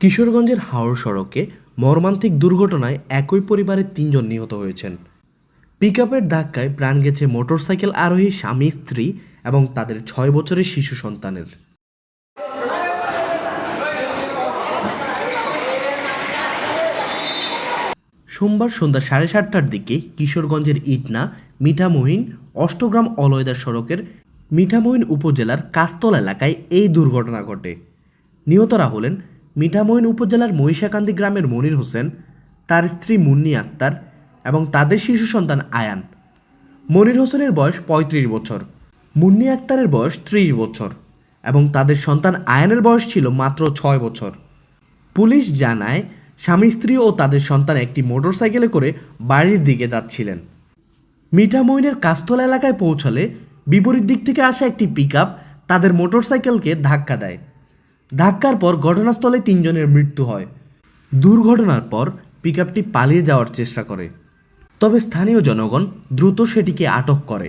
কিশোরগঞ্জের হাওড় সড়কে মর্মান্তিক দুর্ঘটনায় একই পরিবারের ৩ জন নিহত হয়েছেন। পিকআপের ধাক্কায় প্রাণ গেছে মোটরসাইকেল আরোহী স্বামী স্ত্রী এবং তাদের ৬ বছরের শিশু সন্তানের। সোমবার সন্ধ্যা ৭:৩০টার দিকে কিশোরগঞ্জের ইটনা মিঠামইন অষ্টগ্রাম অলয়দা সড়কের মিঠামইন উপজেলার কাস্তলা এলাকায় এই দুর্ঘটনা ঘটে। নিহতরা হলেন মিঠামইন উপজেলার মহিষাকান্দি গ্রামের মনির হোসেন, তার স্ত্রী মুন্নি আক্তার এবং তাদের শিশু সন্তান আয়ান। মনির হোসেনের বয়স ৩৫ বছর, মুন্নি আক্তারের বয়স ৩০ বছর এবং তাদের সন্তান আয়ানের বয়স ছিল মাত্র ৬ বছর। পুলিশ জানায়, স্বামী স্ত্রী ও তাদের সন্তান একটি মোটরসাইকেলে করে বাড়ির দিকে যাচ্ছিলেন। মিঠামইনের কাস্তলা এলাকায় পৌঁছালে বিপরীত দিক থেকে আসা একটি পিকআপ তাদের মোটরসাইকেলকে ধাক্কা দেয়। ধাক্কার পর ঘটনাস্থলে ৩ জনের মৃত্যু হয়। দুর্ঘটনার পর পিকআপটি পালিয়ে যাওয়ার চেষ্টা করে, তবে স্থানীয় জনগণ দ্রুত সেটিকে আটক করে।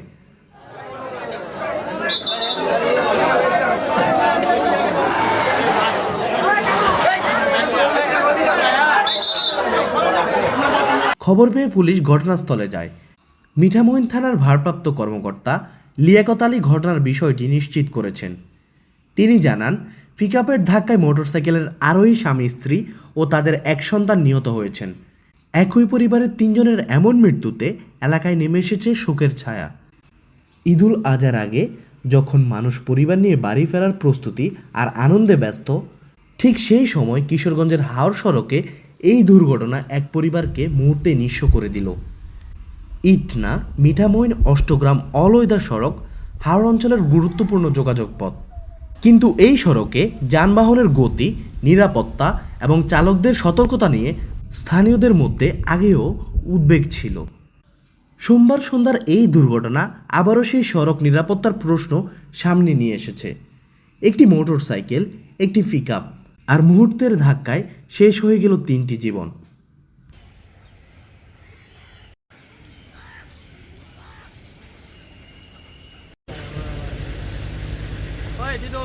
খবর পেয়ে পুলিশ ঘটনাস্থলে যায়। মিঠামইন থানার ভারপ্রাপ্ত কর্মকর্তা লিয়াকত আলী ঘটনার বিষয়টি নিশ্চিত করেছেন। তিনি জানান, পিকআপের ধাক্কায় মোটরসাইকেলের আরোহী স্বামী স্ত্রী ও তাদের এক সন্তান নিহত হয়েছেন। একই পরিবারের ৩ জনের এমন মৃত্যুতে এলাকায় নেমে এসেছে শোকের ছায়া। ঈদুল আজহার আগে যখন মানুষ পরিবার নিয়ে বাড়ি ফেরার প্রস্তুতি আর আনন্দে ব্যস্ত, ঠিক সেই সময় কিশোরগঞ্জের হাওড় সড়কে এই দুর্ঘটনা এক পরিবারকে মুহূর্তে নিঃস্ব করে দিল। ইটনা মিঠামইন অষ্টগ্রাম অলয়দা সড়ক হাওড় অঞ্চলের গুরুত্বপূর্ণ যোগাযোগ পথ, কিন্তু এই সড়কে যানবাহনের গতি, নিরাপত্তা এবং চালকদের সতর্কতা নিয়ে স্থানীয়দের মধ্যে আগেও উদ্বেগ ছিল। সোমবার সন্ধ্যার এই দুর্ঘটনা আবারও সেই সড়ক নিরাপত্তার প্রশ্ন সামনে নিয়ে এসেছে। একটি মোটরসাইকেল, একটি পিকআপ আর মুহূর্তের ধাক্কায় শেষ হয়ে গেল ৩টি জীবন। ওই দিদু